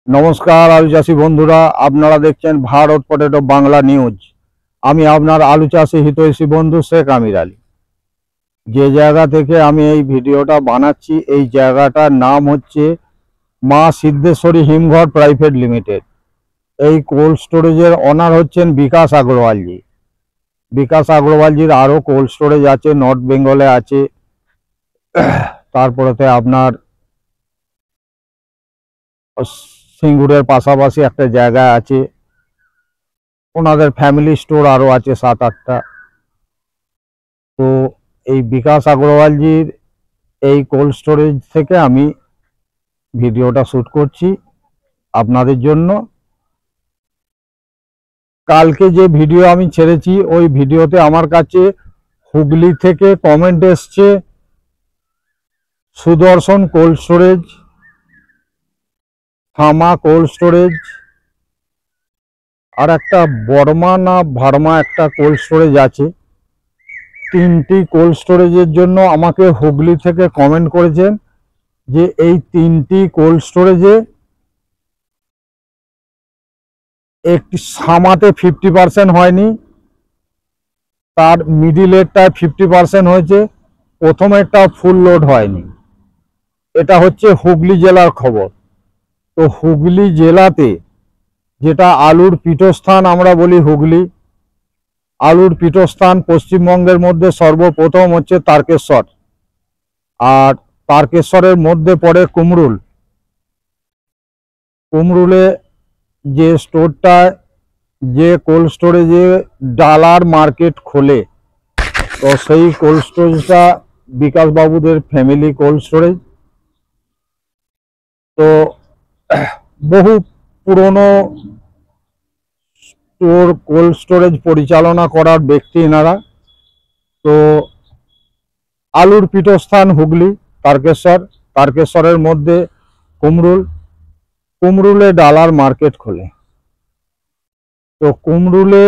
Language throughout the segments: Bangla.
नमस्कार आलू चाषी बंधुरा आपनारा देखছেন भारत पटेटो बांगला निউজ। আমি আপনার আলু চাষী হিতৈষী বন্ধু শেখ আমির আলী। যে জায়গা থেকে আমি এই ভিডিওটা বানাচ্ছি এই জায়গাটার নাম হচ্ছে মা সিদ্ধেশ্বরী হিমঘর প্রাইভেট লিমিটেড। এই কোল্ড স্টোরেজের ওনার হচ্ছেন বিকাশ আগরওয়ালজি। বিকাশ আগরওয়ালজির আরও কোল্ড স্টোরেজ আছে, নর্থ বেঙ্গলে আছে, তারপরেতে আপনার সিঙ্গুরের পাশাপাশি একটা জায়গা আছে, ওনাদের ফ্যামিলি স্টোর আরও আছে 7-8টা। তো এই বিকাশ আগরওয়ালজির এই কোল্ড স্টোরেজ থেকে আমি ভিডিওটা শ্যুট করছি আপনাদের জন্য। কালকে যে ভিডিও আমি ছেড়েছি ওই ভিডিওতে আমার কাছে হুগলি থেকে কমেন্ট এসছে, সুদর্শন কোল্ড স্টোরেজ, থামা কোল্ড স্টোরেজ, আর একটা বর্মা না ভার্মা একটা কোল্ড স্টোরেজ আছে। 3টি কোল্ড স্টোরেজের জন্য আমাকে হুগলি থেকে কমেন্ট করেছেন যে এই 3টি কোল্ড স্টোরেজে একটি সামাতে 50% হয়নি, তার মিডিলেরটায় 50% হয়েছে, প্রথমেরটা ফুল লোড হয়নি। এটা হচ্ছে হুগলি জেলার খবর। তো হুগলি জেলাতে যেটা আলুর পীঠস্থান আমরা বলি হুগলি, আলুর পীঠস্থান পশ্চিমবঙ্গের মধ্যে সর্বপ্রথম হচ্ছে তারকেশ্বর, আর তারকেশ্বরের মধ্যে পড়ে কুমরুল। কুমরুলে যে স্টোরটা, যে কোল্ড স্টোরেজে ডালার মার্কেট খোলে, তো সেই কোল্ড স্টোরেজটা বিকাশ বাবুদের ফ্যামিলি কোল্ড স্টোরেজ। তো বহু পুরনো স্টোর কোল্ড স্টোরেজ পরিচালনা করার ব্যক্তি এনারা। তো আলুর পীঠস্থান হুগলি, তারকেশ্বর, তারকেশ্বরের মধ্যে কুমরুল, কুমরুলে ডালার মার্কেট খোলে। তো কুমরুলে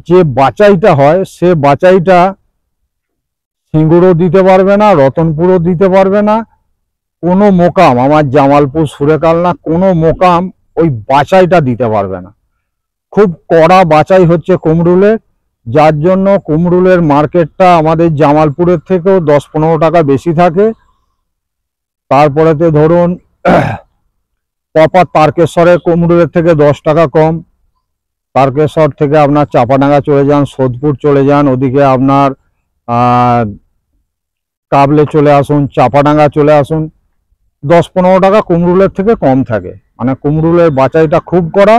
যে বাচাইটা হয় সে বাচাইটা সিঙ্গুরও দিতে পারবে না, রতনপুরও দিতে পারবে না, কোনো মোকাম আমার জামালপুর সুরেকাল না কোনো মোকাম ওই বাচাইটা দিতে পারবে না। খুব কড়া বাচাই হচ্ছে কুমরুলের, যার জন্য কুমরুলের মার্কেটটা আমাদের জামালপুরের থেকেও 10-15 টাকা বেশি থাকে। তারপরেতে ধরুন প্রপার তারকেশ্বরের কুমরুলের থেকে 10 টাকা কম। তারকেশ্বর থেকে আপনার চাপাডাঙ্গা চলে যান, সোদপুর চলে যান, ওদিকে আপনার কাবলে চলে আসুন, চাপাডাঙ্গা চলে আসুন, 10-15 টাকা কুমরুলের থেকে কম থাকে। মানে কুমরুলের বাচাইটা খুব কড়া,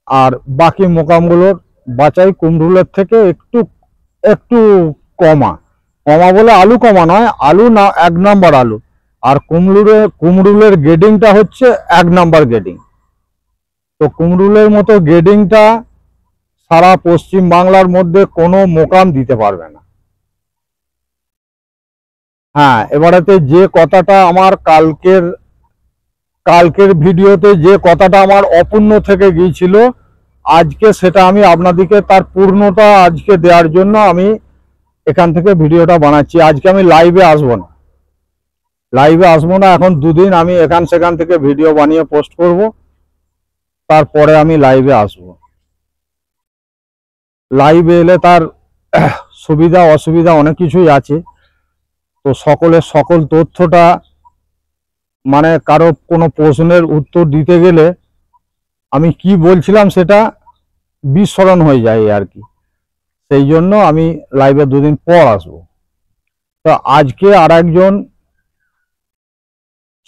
আর বাকি মোকামগুলোর বাচাই কুমরুলের থেকে একটু একটু কমা। কমা বলে আলু কমা নয়, আলু না 1 নাম্বার আলু, আর কুমরুলের গ্রেডিংটা হচ্ছে 1 নাম্বার গ্রেডিং। তো কুমরুলের মতো গ্রেডিংটা সারা পশ্চিম বাংলার মধ্যে কোনো মোকাম দিতে পারবে না। হ্যাঁ, এবারেতে যে কথাটা আমার কালকের ভিডিওতে যে কথাটা আমার অপূর্ণ থেকে গিয়েছিল, আজকে সেটা আমি আপনাদেরকে তার পূর্ণতা আজকে দেওয়ার জন্য আমি এখান থেকে ভিডিওটা বানাচ্ছি। আজকে আমি লাইভে আসবো না, এখন 2 দিন আমি এখান সেখান থেকে ভিডিও বানিয়ে পোস্ট করব, তারপরে আমি লাইভে আসব। লাইভে এলে তার সুবিধা অসুবিধা অনেক কিছুই আছে। তো সকল তথ্যটা, মানে কারো কোনো প্রশ্নের উত্তর দিতে গেলে আমি কি বলছিলাম সেটা বিস্মরণ হয়ে যায় আর কি। সেই জন্য আমি লাইভে 2 দিন পর আসব। তো আজকে আর একজন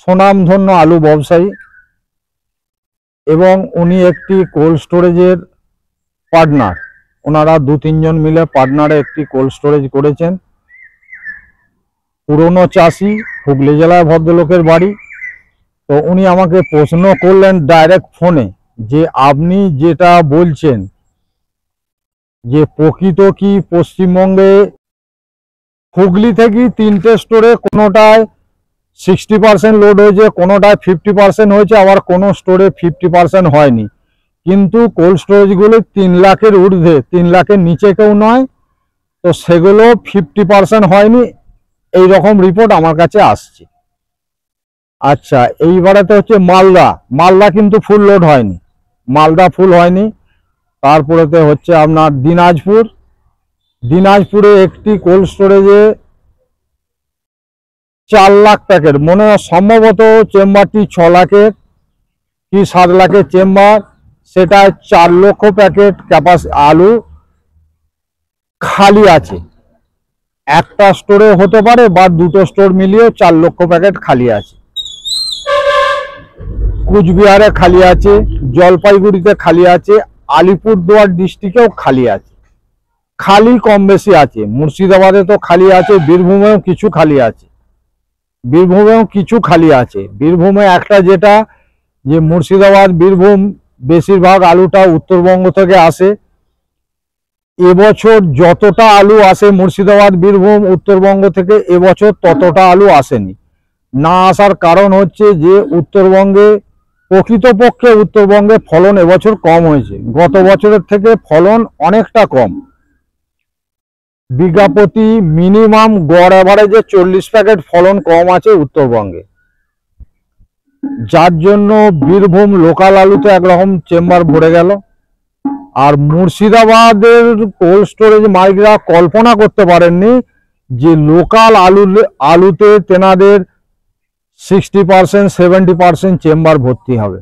সুনামধন্য আলু ব্যবসায়ী, এবং উনি একটি কোল্ড স্টোরেজের পার্টনার। ওনারা 2-3 জন মিলে পার্টনারে একটি কোল্ড স্টোরেজ করেছেন। পুরনো চাষি, হুগলি জেলায় ভদ্রলোকের বাড়ি। তো উনি আমাকে প্রশ্ন করলেন ডাইরেক্ট ফোনে যে আপনি যেটা বলছেন যে প্রকৃত কি পশ্চিমবঙ্গে হুগলি থেকে 3টে স্টোরে কোনোটায় 60% লোড হয়েছে, কোনোটায় 50% হয়েছে, আবার কোনো স্টোরে 50% হয়নি, কিন্তু কোল্ড স্টোরেজগুলো 3 লাখের ঊর্ধ্বে, 3 লাখের নিচে কেউ নয়, তো সেগুলো 50% হয়নি, এই রকম রিপোর্ট আমার কাছে আসছে। আচ্ছা, এইবারেতে হচ্ছে মালদা। মালদা কিন্তু ফুল লোড হয়নি, মালদা ফুল হয়নি। তারপরেতে হচ্ছে আপনার দিনাজপুর। দিনাজপুরে একটি কোল্ড স্টোরেজে 4 লাখ প্যাকেট, মনে হয় সম্ভবত চেম্বারটি 6 লাখের কি 7 লাখের চেম্বার, সেটা 4 লক্ষ প্যাকেট ক্যাপাসিটি আলু খালি আছে। একটা স্টোরে হতে পারে বা দুটো স্টোর মিলিয়ে 4 লক্ষ প্যাকেট খালি আছে। কুচবিহারে খালি আছে, জলপাইগুড়িতে খালি আছে, আলিপুরদুয়ার ডিস্ট্রিক্টেও খালি আছে। খালি কম বেশি আছে, মুর্শিদাবাদে তো খালি আছে, বীরভূমেও কিছু খালি আছে। বীরভূমে একটা যেটা যে মুর্শিদাবাদ বীরভূম বেশিরভাগ আলুটা উত্তরবঙ্গ থেকে আসে। এবছর যতটা আলু আসে মুর্শিদাবাদ বীরভূম উত্তরবঙ্গ থেকে, এবছর ততটা আলু আসেনি। না আসার কারণ হচ্ছে যে উত্তরবঙ্গে প্রকৃতপক্ষে উত্তরবঙ্গে ফলন এবছর কম হয়েছে, গত বছরের থেকে ফলন অনেকটা কম। বিঘা প্রতি মিনিমাম গড় অ্যাভারেজে 40 প্যাকেট ফলন কম আছে উত্তরবঙ্গে, যার জন্য বীরভূম লোকাল আলুতে একরকম চেম্বার ভরে গেল। আর মুর্শিদাবাদের কোল্ড স্টোরেজ মালিকরা কল্পনা করতে পারেননি যে লোকাল আলুতে তেনাদের 60% 70% চেম্বার ভর্তি হবে।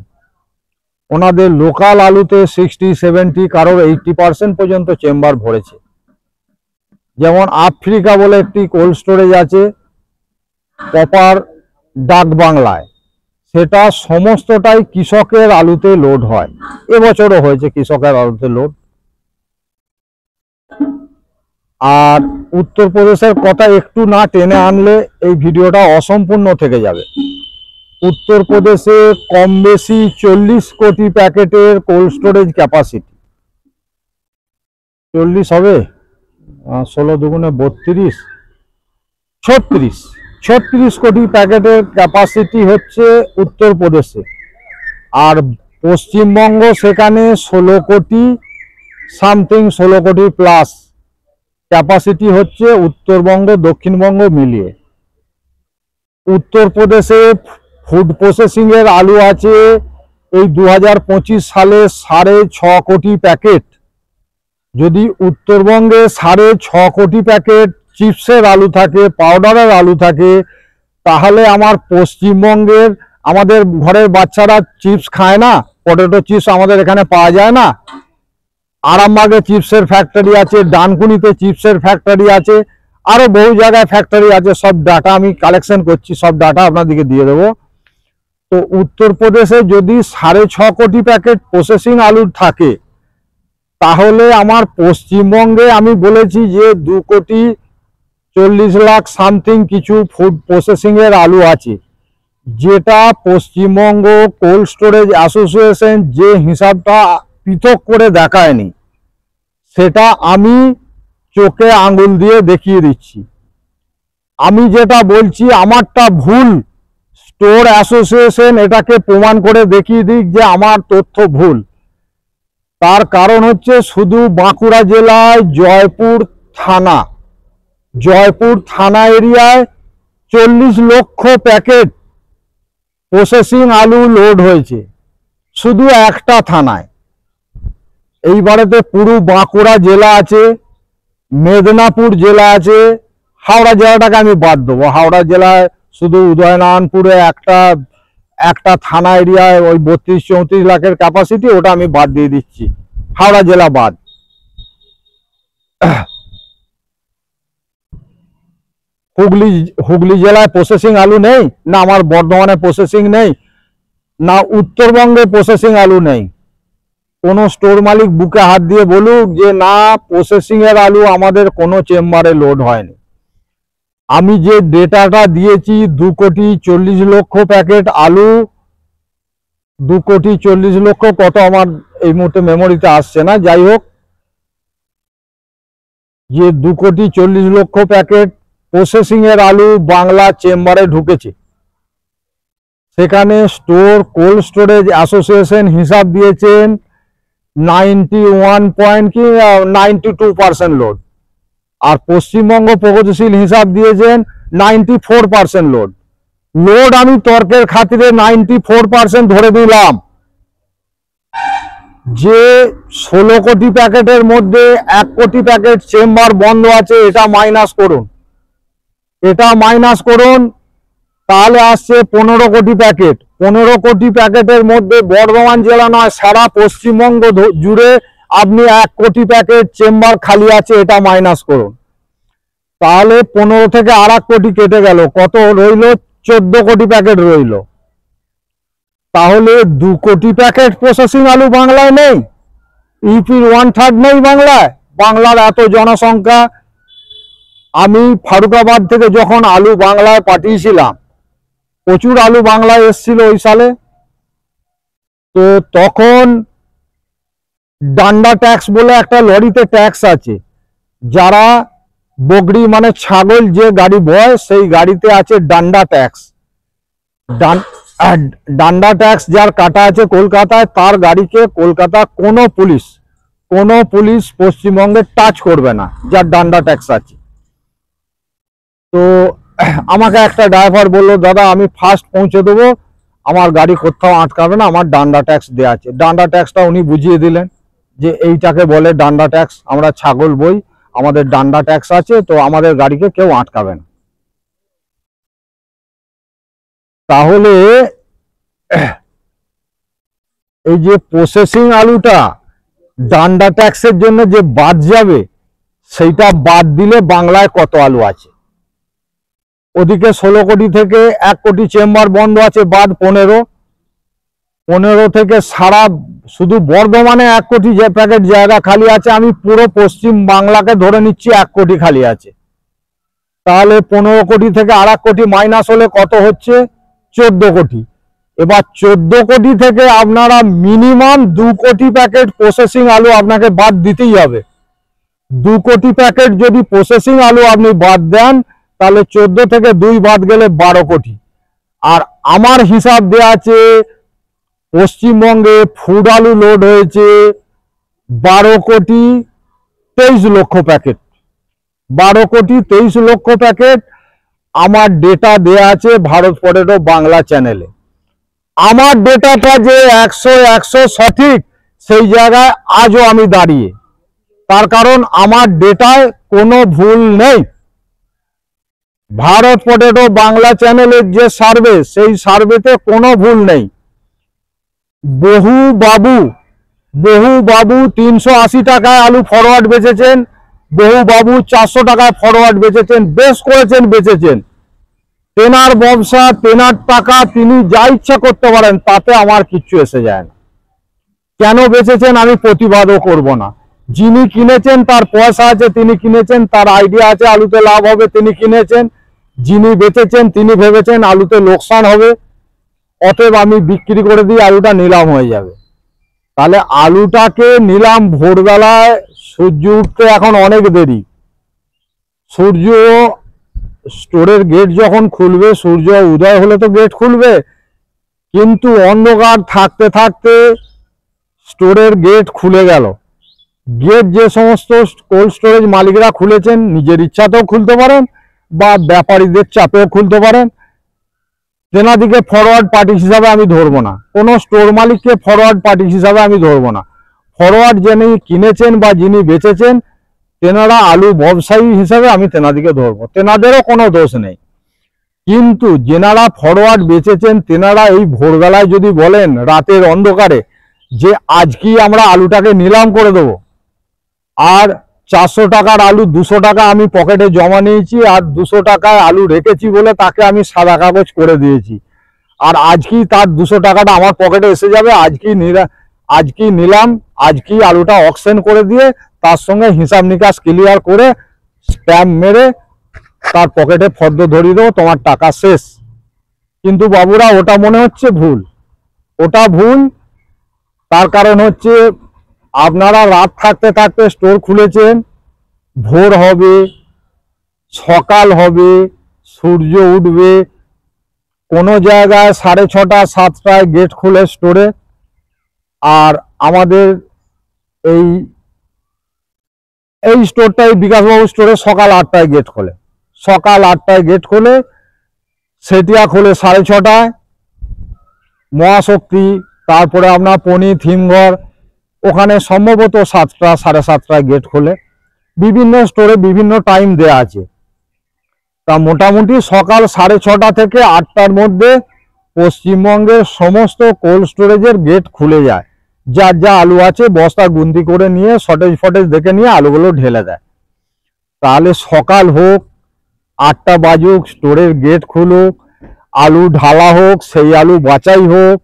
ওনাদের লোকাল আলুতে 60-70, কারোর 80% পর্যন্ত চেম্বার ভরেছে। যেমন আফ্রিকা বলে একটি কোল্ড স্টোরেজ আছে প্রপার ডাক বাংলায়, সেটা সমস্তটাই কৃষকের আলুতে লোড হয়, এবছরও হয়েছে কৃষকের আলুতে লোড। আর উত্তরপ্রদেশের কথা একটু না টেনে আনলে এই ভিডিওটা অসম্পূর্ণ থেকে যাবে। উত্তরপ্রদেশে কম বেশি 40 কোটি প্যাকেটের কোল্ড স্টোরেজ ক্যাপাসিটি। 40 হবে, 16 দুগুণে 32, 36 কোটি প্যাকেটের ক্যাপাসিটি হচ্ছে উত্তরপ্রদেশে। আর পশ্চিমবঙ্গ সেখানে 16 কোটি সামথিং, 16 কোটি প্লাস ক্যাপাসিটি হচ্ছে উত্তরবঙ্গ দক্ষিণবঙ্গ মিলিয়ে। উত্তরপ্রদেশে ফুড প্রসেসিং এর আলু আছে এই 2025 সালে 6.5 কোটি প্যাকেট। যদি উত্তরবঙ্গে 6.5 কোটি প্যাকেট চিপসের আলু থাকে, পাউডারের আলু থাকে, তাহলে আমার পশ্চিমবঙ্গের আমাদের ঘরের বাচ্চারা চিপস খায় না, পটেটো চিপস আমাদের এখানে পাওয়া যায় না। আরামবাগে চিপসের ফ্যাক্টরি আছে, ডানকুনিতে চিপসের ফ্যাক্টরি আছে, আরো বহু জায়গায় ফ্যাক্টরি আছে। সব ডাটা আমি কালেকশন করছি, সব ডাটা আপনাদেরকে দিয়ে দেবো। তো উত্তরপ্রদেশে যদি 6.5 কোটি প্যাকেট প্রসেসিং আলুর থাকে, তাহলে আমার পশ্চিমবঙ্গে আমি বলেছি যে 2,40,00,000 সামথিং কিছু ফুড প্রসেসিং এর আলু আছে, যেটা পশ্চিমবঙ্গ কোল্ড স্টোরেজ অ্যাসোসিয়েশন যে হিসাবটা পৃথক করে দেখায়নি, সেটা আমি চোখে আঙ্গুল দিয়ে দেখিয়ে দিচ্ছি। আমি যেটা বলছি আমারটা ভুল, স্টোর অ্যাসোসিয়েশন এটাকে প্রমাণ করে দেখিয়ে দিক যে আমার তথ্য ভুল। তার কারণ হচ্ছে শুধু বাঁকুড়া জেলায় জয়পুর থানা এরিয়ায় 40 লক্ষ প্যাকেট প্রসেসিং আলু লোড হয়েছে, শুধু একটা থানায়। এইবারেতে পুরো বাঁকুড়া জেলা আছে, মেদিনীপুর জেলা আছে, হাওড়া জেলাটাকে আমি বাদ দেবো। হাওড়া জেলায় শুধু উদয়নারায়ণপুরে একটা থানা এরিয়ায় ওই 32-34 লাখের ক্যাপাসিটি, ওটা আমি বাদ দিয়ে দিচ্ছি, হাওড়া জেলা বাদ। হুগলি জেলায় প্রসেসিং আলু নেই না, আমার বর্ধমানে প্রসেসিং নেই না, উত্তরবঙ্গে প্রসেসিং আলু নেই। কোন স্টোর মালিক বুকে হাত দিয়ে বলুক যে না প্রসেসিং এর আলু আমাদের কোনো চেম্বারে লোড হয়নি। আমি যে ডেটাটা দিয়েছি 2,40,00,000 প্যাকেট আলু, 2,40,00,000 কত আমার এই মুহূর্তে মেমোরিতে আসছে না, যাই হোক, যে 2,40,00,000 প্যাকেট প্রসেসিং এর আলু বাংলা চেম্বারে ঢুকেছে। সেখানে স্টোর কোল্ড স্টোরেজ অ্যাসোসিয়েশন হিসাব দিয়েছেন 92% লোড, আর পশ্চিমবঙ্গ প্রগতিশীল হিসাব দিয়েছেন 94% লোড। লোড আমি তর্কের খাতিরে 94% ধরে দিলাম যে 16 কোটি প্যাকেটের মধ্যে 1 কোটি প্যাকেট চেম্বার বন্ধ আছে, এটা মাইনাস করুন, এটা মাইনাস করুন, তাহলে আসছে 15 কোটি প্যাকেট। 15 কোটি প্যাকেটের মধ্যে বর্ধমান জেলা নয়, সারা পশ্চিমবঙ্গ জুড়ে আপনি 1 কোটি প্যাকেট চেম্বার খালি আছে, এটা মাইনাস করুন, তাহলে 15 থেকে আর 1 কোটি কেটে গেল, কত রইল? 14 কোটি প্যাকেট রইল। তাহলে 2 কোটি প্যাকেট প্রসেসিং আলু বাংলায় নেই, ইউপির 1/3 নেই বাংলায়। বাংলার এত জনসংখ্যা, আমি ফারুকাবাদ থেকে যখন আলু বাংলায় পাঠিয়েছিলাম, প্রচুর আলু বাংলায় এসেছিল ওই সালে, তো তখন ডান্ডা ট্যাক্স বলে একটা লরিতে ট্যাক্স আছে, যারা বগড়ি মানে ছাগল যে গাড়ি বয় সেই গাড়িতে আছে ডান্ডা ট্যাক্স। ডান্ডা ট্যাক্স যার কাটা আছে কলকাতায়, তার গাড়িকে কলকাতা কোনো পুলিশ পশ্চিমবঙ্গে টাচ করবে না, যার ডান্ডা ট্যাক্স আছে। তো আমাকে একটা ড্রাইভার বললো, দাদা আমি ফার্স্ট পৌঁছে দেবো, আমার গাড়ি কোথাও আটকাবে না, আমার ডান্ডা ট্যাক্স দেওয়া আছে। ডান্ডা ট্যাক্সটা উনি বুঝিয়ে দিলেন যে এইটাকে বলে ডান্ডা ট্যাক্স, আমরা ছাগল বই, আমাদের ডান্ডা ট্যাক্স আছে, তো আমাদের গাড়িকে কেউ আটকাবে না। তাহলে এই যে প্রসেসিং আলুটা ডান্ডা ট্যাক্সের জন্য যে বাদ যাবে, সেইটা বাদ দিলে বাংলায় কত আলু আছে? ওদিকে 16 কোটি থেকে 1 কোটি চেম্বার বন্ধ আছে, বাদ 15 থেকে সারা শুধু বর্ধমানে 1 কোটি যে প্যাকেট জায়গা খালি আছে, আমি পুরো পশ্চিম বাংলাকে ধরে নিচ্ছি 1 কোটি খালি আছে। তাহলে 15 কোটি থেকে আর 1 কোটি মাইনাস হলে কত হচ্ছে? 14 কোটি। এবার 14 কোটি থেকে আপনারা মিনিমাম 2 কোটি প্যাকেট প্রসেসিং আলু আপনাকে বাদ দিতেই হবে। 2 কোটি প্যাকেট যদি প্রসেসিং আলু আপনি বাদ দেন, তাহলে 14 থেকে 2 বাদ গেলে 12 কোটি। আর আমার হিসাব দেওয়া আছে পশ্চিমবঙ্গে ফুড আলু লোড হয়েছে 12 কোটি 23 লক্ষ প্যাকেট। 12 কোটি 23 লক্ষ প্যাকেট আমার ডেটা দেয়া আছে ভারত পটেটো বাংলা চ্যানেলে। আমার ডেটাটা যে 100 সঠিক, সেই জায়গায় আজও আমি দাঁড়িয়ে, তার কারণ আমার ডেটায় কোনো ভুল নেই। ভারত পটেটো বাংলা চ্যানেলের যে সার্ভে, সেই সার্ভেতে কোনো ভুল নেই। বহু বাবু 380 টাকায় আলু ফরওয়ার্ড বেচেছেন, বহু বাবু 400 টাকায় ফরওয়ার্ড বেচেছেন, বেশ করেছেন, বেচেছেন। তেনার ব্যবসা, তেনার টাকা, তিনি যা ইচ্ছা করতে পারেন, তাতে আমার কিচ্ছু এসে যায় না। কেন বেচেছেন আমি প্রতিবাদও করব না। যিনি কিনেছেন তার পয়সা আছে, তিনি কিনেছেন, তার আইডিয়া আছে আলুতে লাভ হবে, তিনি কিনেছেন। যিনি বেচেছেন তিনি ভেবেছেন আলুতে লোকসান হবে, অতএব আমি বিক্রি করে দিয়ে আলুটা নিলাম হয়ে যাবে। তাহলে আলুটাকে নিলাম ভোরবেলায়, সূর্য উঠতে এখন অনেক দেরি, সূর্য স্টোরের গেট যখন খুলবে, সূর্য উদয় হলে তো গেট খুলবে, কিন্তু অন্ধকার থাকতে থাকতে স্টোরের গেট খুলে গেল। গেট যে সমস্ত কোল্ড স্টোরেজ মালিকরা খুলেছেন, নিজের ইচ্ছাতেও খুলতে পারেন বা ব্যাপারীদের চাপেও খুলতে পারেন, তেনাদিকে ফরওয়ার্ড পার্টি হিসাবে আমি ধরবো না, কোনো স্টোর মালিককে ফরওয়ার্ড পার্টি হিসাবে আমি ধরবো না। ফরওয়ার্ড যিনি কিনেছেন বা যিনি বেচেছেন, তেনারা আলু ব্যবসায়ী হিসাবে আমি তেনাদিকে ধরবো, তেনাদেরও কোনো দোষ নেই। কিন্তু যেনারা ফরওয়ার্ড বেচেছেন, তেনারা এই ভোরবেলায় যদি বলেন রাতের অন্ধকারে যে আজকেই আমরা আলুটাকে নিলাম করে দেবো, আর 400 টাকার আলু 200 টাকা আমি পকেটে জমা নিয়েছি, আর 200 টাকায় আলু রেখেছি বলে তাকে আমি সাদা কাগজ করে দিয়েছি, আর আজকেই তার 200 টাকাটা আমার পকেটে এসে যাবে, আজকেই নিলাম, আজকেই আলুটা অকশন করে দিয়ে তার সঙ্গে হিসাব নিকাশ ক্লিয়ার করে স্ট্যাম্প মেরে তার পকেটে ফর্দ ধরিয়ে দেবো, তোমার টাকা শেষ। কিন্তু বাবুরা ওটা মনে হচ্ছে ভুল, ওটা ভুল। তার কারণ হচ্ছে আপনারা রাত থাকতে থাকতে স্টোর খুলেছেন, ভোর হবে, সকাল হবে, সূর্য উঠবে, কোনো জায়গায় 6:30 7টায় গেট খুলে স্টোরে, আর আমাদের এই স্টোরটাই বিকাশবাবু স্টোরে সকাল 8টায় গেট খোলে, সকাল 8টায় গেট খোলে, সেটিয়া খোলে 6:30টায়, মহাশক্তি, তারপরে আপনার পনি, থিমঘর, ওখানে সম্ভবত 7টা 7:30টায় গেট খোলে। বিভিন্ন স্টোরে বিভিন্ন টাইম দেয়া আছে। তা মোটামুটি সকাল 6:30 থেকে 8টার মধ্যে পশ্চিমবঙ্গের সমস্ত কোল্ড স্টোরেজের গেট খুলে যায়। যার যা আলু আছে বস্তা গুনতি করে নিয়ে শর্টেজ ফটেজ দেখে নিয়ে আলুগুলো ঢেলে দেয়। তাহলে সকাল হোক, 8টা বাজুক, স্টোরের গেট খুলুক, আলু ঢালা হোক, সেই আলু বাছাই হোক,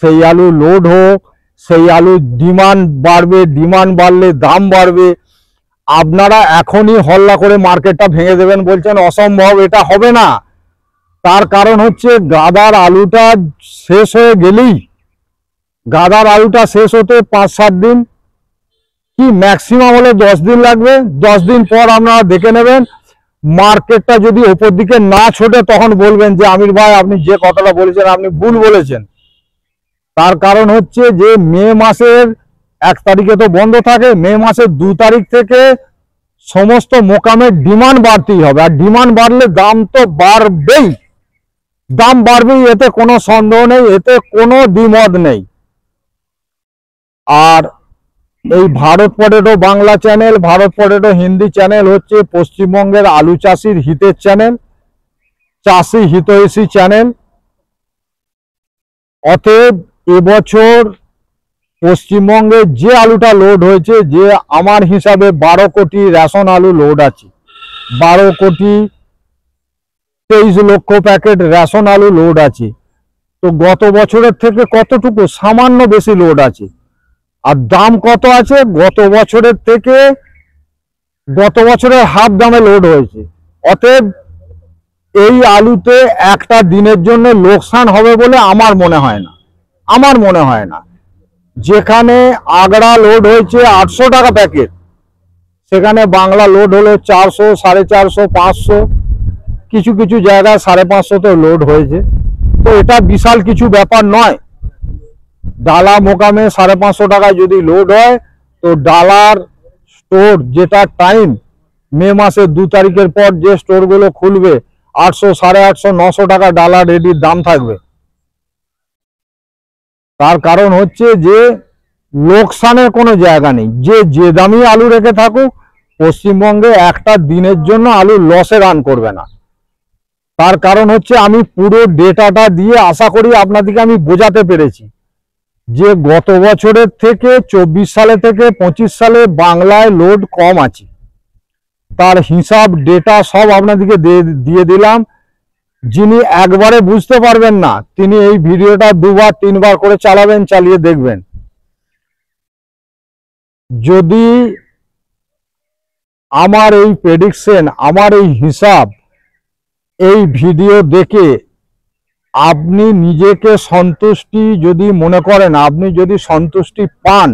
সেই আলু লোড হোক, সেই আলু ডিমান্ড বাড়বে, ডিমান্ড বাড়লে দাম বাড়বে। আপনারা এখনই হল্লা করে মার্কেটটা ভেঙে দেবেন বলছেন, অসম্ভব, এটা হবে না। তার কারণ হচ্ছে গাদার আলুটা শেষ হয়ে গেলেই, গাদার আলুটা শেষ হতে 5-7 দিন কি ম্যাক্সিমাম হলে 10 দিন লাগবে। 10 দিন পর আপনারা দেখে নেবেন মার্কেটটা যদি ওপর দিকে না ছোটে, তখন বলবেন যে আমির ভাই আপনি যে কথাটা বলেছেন আপনি ভুল বলেছেন। তার কারণ হচ্ছে যে মে মাসের 1 তারিখে তো বন্ধ থাকে, মে মাসের 2 তারিখ থেকে সমস্ত মোকামের ডিমান্ড বাড়তেই হবে। আর ডিমান্ড বাড়লে দাম তো বাড়বেই, দাম বাড়বেই, এতে কোনো সন্দেহ নেই, এতে কোনো দ্বিমত নেই। আর এই Bharat potato Bangla channel, Bharat potato Hindi channel হচ্ছে পশ্চিমবঙ্গের আলু চাষির হিতের চ্যানেল, চাষি হিতৈষী চ্যানেল। অতএব এবছর পশ্চিমবঙ্গে যে আলুটা লোড হয়েছে, যে আমার হিসাবে 12 কোটি রেশন আলু লোড আছে, 12 কোটি 23 লক্ষ প্যাকেট রেশন আলু লোড আছে। তো গত বছরের থেকে কতটুকু, সামান্য বেশি লোড আছে। আর দাম কত আছে, গত বছরের থেকে, গত বছরের হাফ দামে লোড হয়েছে। অতএব এই আলুতে একটা দিনের জন্য লোকসান হবে বলে আমার মনে হয় না, আমার মনে হয় না। যেখানে আগড়া লোড হয়েছে 800 টাকা প্যাকেট, সেখানে বাংলা লোড হলো 400, 450, 500, কিছু কিছু জায়গায় 550 লোড হয়েছে। তো এটা বিশাল কিছু ব্যাপার নয়। ডালা মোকামে 550 টাকায় যদি লোড হয়, তো ডালার স্টোর যেটা টাইম, মে মাসের 2 তারিখের পর যে স্টোরগুলো খুলবে, 800, 850, 900 টাকা ডালা রেডির দাম থাকবে। তার কারণ হচ্ছে যে লোকসানের কোনো জায়গা নেই। যে দামি আলু রেখে থাকুক, পশ্চিমবঙ্গে একটা দিনের জন্য আলু লসে রান করবে না। তার কারণ হচ্ছে আমি পুরো ডেটাটা দিয়ে আশা করি আপনাদেরকে আমি বোঝাতে পেরেছি যে গত বছরের থেকে 24 সালে থেকে 25 সালে বাংলায় লোড কম আছে। তার হিসাব ডেটা সব আপনাদেরকে দিয়ে দিলাম। যিনি একবারে বুঝতে পারবেন না, তিনি এই ভিডিওটা 2বার 3বার করে চালাবেন, চালিয়ে দেখবেন। যদি আমার এই প্রেডিকশন, আমার এই হিসাব, এই ভিডিও দেখে আপনি নিজেকে সন্তুষ্টি যদি মনে করেন, আপনি যদি সন্তুষ্টি পান,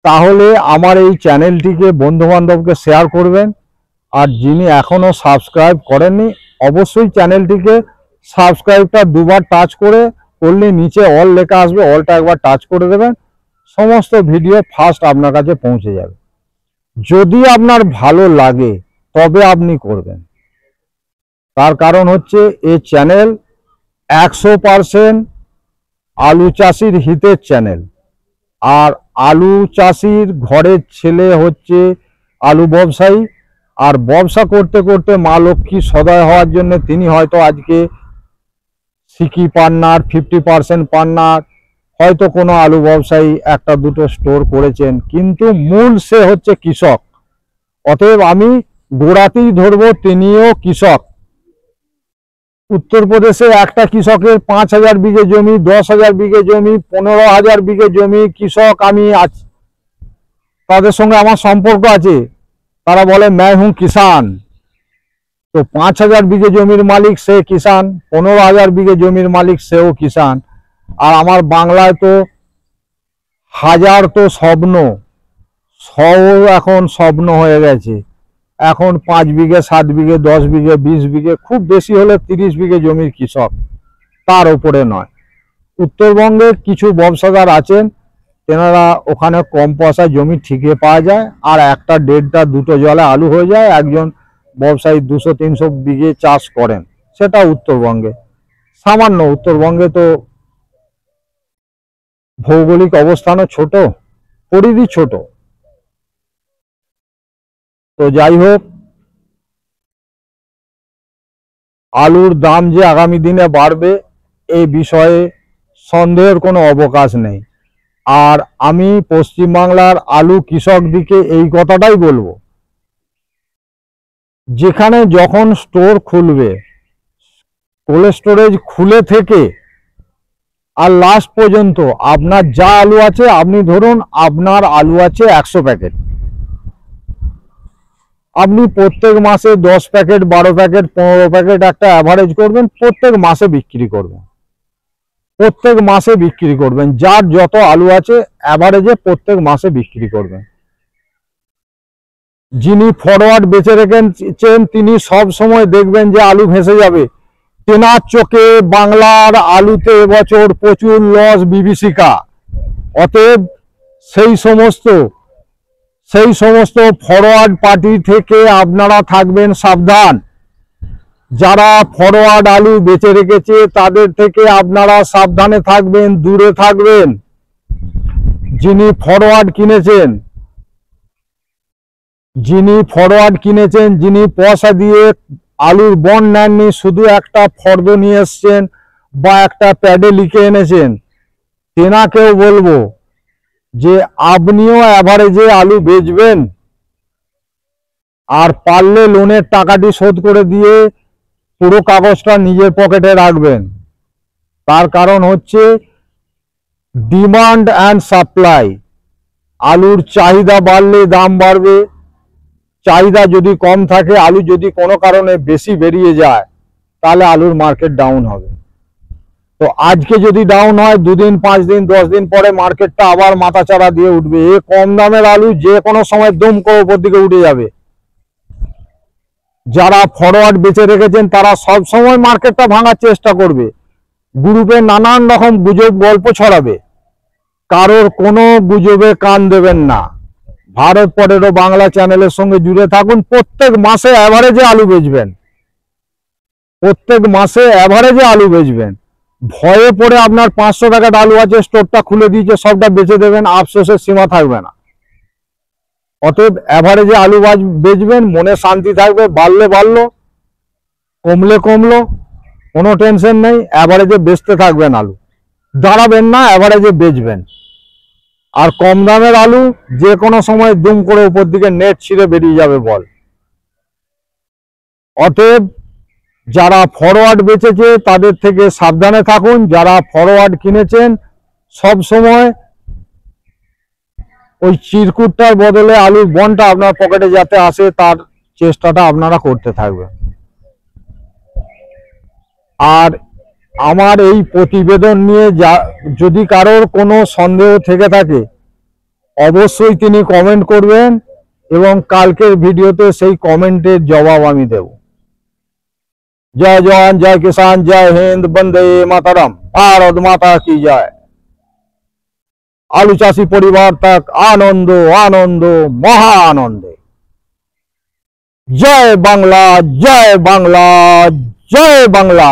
তাহলে আমার এই চ্যানেলটিকে বন্ধু বান্ধবকে শেয়ার করবেন। আর যিনি এখনো সাবস্ক্রাইব করেননি, অবশ্যই চ্যানেলটিকে সাবস্ক্রাইবটা 2বার টাচ করলে নিচে অল লেখা আসবে, অলটা একবার টাচ করে দেবেন, সমস্ত ভিডিও ফার্স্ট আপনার কাছে পৌঁছে যাবে। যদি আপনার ভালো লাগে তবে আপনি করবেন। তার কারণ হচ্ছে এই চ্যানেল 100% আলু চাষির হিতের চ্যানেল। আর আলু চাষির ঘরের ছেলে হচ্ছে আলু ব্যবসায়ী। আর ব্যবসা করতে করতে মা লক্ষ্মী সদয় হওয়ার জন্য তিনি হয়তো আজকে সিকি পান্নার 50% পান্নার, হয়তো কোনো আলু ব্যবসায়ী একটা দুটো স্টোর করেছেন, কিন্তু মূল সে হচ্ছে কৃষক। অতএব আমি গোড়াতেই ধরবো, তিনিও কৃষক। উত্তরপ্রদেশে একটা কৃষকের 5,000 বিঘে জমি, 10,000 বিঘে জমি, 15,000 বিঘে জমি কৃষক আমি আছি, তাদের সঙ্গে আমার সম্পর্ক আছে। তারা বলে मैं हूं किसान। তো 5,000 বিঘে জমির মালিক সে কিষান, 15,000 বিঘে জমির মালিক সেও কিষান। আর আমার বাংলায় তো হাজার তো স্বপ্ন, সব এখন স্বপ্ন হয়ে গেছে। এখন 5 বিঘে, 7 বিঘে, 10 বিঘে, 20 বিঘে, খুব বেশি হলে 30 বিঘে জমির কৃষক, তার উপরে নয়। উত্তরবঙ্গে কিছু ব্যবসাদার আছেন, তেনারা ওখানে কম পয়সায় জমি ঠিকই পাওয়া যায়, আর একটা 1.5টা 2টো জলে আলু হয়ে যায়। একজন ব্যবসায়ী 200-300 বিঘে চাষ করেন, সেটা উত্তরবঙ্গে। সামান্য উত্তরবঙ্গে তো ভৌগোলিক অবস্থানও ছোট, পরিধি ছোট। তো যাই হোক, আলুর দাম যে আগামী দিনে বাড়বে এই বিষয়ে সন্দেহের কোনো অবকাশ নেই। আর আমি পশ্চিমবাংলার আলু কৃষকদিকে এই কথাটাই বলবো, যেখানে যখন স্টোর খুলবে, কোল্ড স্টোরেজ খুলে থেকে আর লাস্ট পর্যন্ত আপনার যা আলু আছে, আপনি ধরুন আপনার আলু আছে 100 প্যাকেট, আপনি প্রত্যেক মাসে 10 প্যাকেট 12 প্যাকেট 15 প্যাকেট একটা অ্যাভারেজ করবেন, প্রত্যেক মাসে বিক্রি করবেন, প্রত্যেক মাসে বিক্রি করবেন। যার যত আলু আছে অ্যাভারেজে প্রত্যেক মাসে বিক্রি করবেন। যিনি ফরওয়ার্ড বেচে রেখেছেন তিনি সব সময় দেখবেন যে আলু ভেসে যাবে। তেনার চোখে বাংলার আলুতে এবছর প্রচুর লস বিভীষিকা। অতএব সেই সমস্ত ফরওয়ার্ড পার্টি থেকে আপনারা থাকবেন সাবধান। যারা ফরওয়ার্ড আলু বেচে রেখেছে তাদের থেকে আপনারা সাবধানে থাকবেন, দূরে থাকবেন। যিনি ফরওয়ার্ড কিনেছেন, যিনি পয়সা দিয়ে আলুর বন্ড নেননি, শুধু একটা ফর্দ নিয়ে এসছেন বা একটা প্যাডে লিখে এনেছেন, তেনাকেও বলবো যে আপনিও অ্যাভারেজে আলু বেচবেন, আর পারলে লোনের টাকাটি শোধ করে দিয়ে পুরো কাগজটা নিজের পকেটে রাখবেন। তার কারণ হচ্ছে ডিমান্ড অ্যান্ড সাপ্লাই। আলুর চাহিদা বাড়লে দাম বাড়বে, চাহিদা যদি কম থাকে, আলু যদি কোনো কারণে বেশি বেরিয়ে যায়, তাহলে আলুর মার্কেট ডাউন হবে। তো আজকে যদি ডাউন হয়, 2 দিন 5 দিন 10 দিন পরে মার্কেটটা আবার মাথাচাড়া দিয়ে উঠবে। এ কম দামের আলু যে কোনো সময় দুম করে উপর দিকে উঠে যাবে। যারা ফরওয়ার্ড বেচে রেখেছেন তারা সব সময় মার্কেটটা ভাঙার চেষ্টা করবে, গ্রুপে নানান রকম গুজব গল্প ছড়াবে। কারোর কোনো গুজবে কান দেবেন না। ভারত পটেটো বাংলা চ্যানেলের সঙ্গে জুড়ে থাকুন। প্রত্যেক মাসে অ্যাভারেজে আলু বেচবেন, প্রত্যেক মাসে অ্যাভারেজে আলু বেচবেন। ভয়ে পড়ে আপনার 500 টাকার আলু আছে, স্টোরটা খুলে দিয়েছে, সবটা বেচে দেবেন, আফসোসের সীমা থাকবে না। অতএব অ্যাভারেজে আলু বেচবেন, মনে শান্তি থাকবে। বাড়লে বাড়লো, কমলে কমলো, কোনো টেনশন নেই। অ্যাভারেজে বেচতে থাকবেন, আলু দাঁড়াবেন না, অ্যাভারেজে বেচবেন। আর কম দামের আলু যে কোনো সময় দুম করে উপর দিকে নেট ছিঁড়ে বেরিয়ে যাবে বল। অতএব যারা ফরওয়ার্ড বেচেছে তাদের থেকে সাবধানে থাকুন। যারা ফরওয়ার্ড কিনেছেন সব সময় ওই চিরকুটটার বদলে আলুর বন্ডটা আপনার পকেটে যাতে আসে তার চেষ্টাটা আপনারা করতে থাকবেন। আর আমার এই প্রতিবেদন নিয়ে যদি কারোর কোনো সন্দেহ থেকে থাকে, অবশ্যই তিনি কমেন্ট করবেন এবং কালকের ভিডিওতে সেই কমেন্টের জবাব আমি দেব। জয় জওয়ান, জয় কিষান, জয় হিন্দ, বন্দে মাতারাম, ভারত মাতা কি জয়। আলু চাষী পরিবার তাক আনন্দ আনন্দ মহা আনন্দে। জয় বাংলা, জয় বাংলা, জয় বাংলা।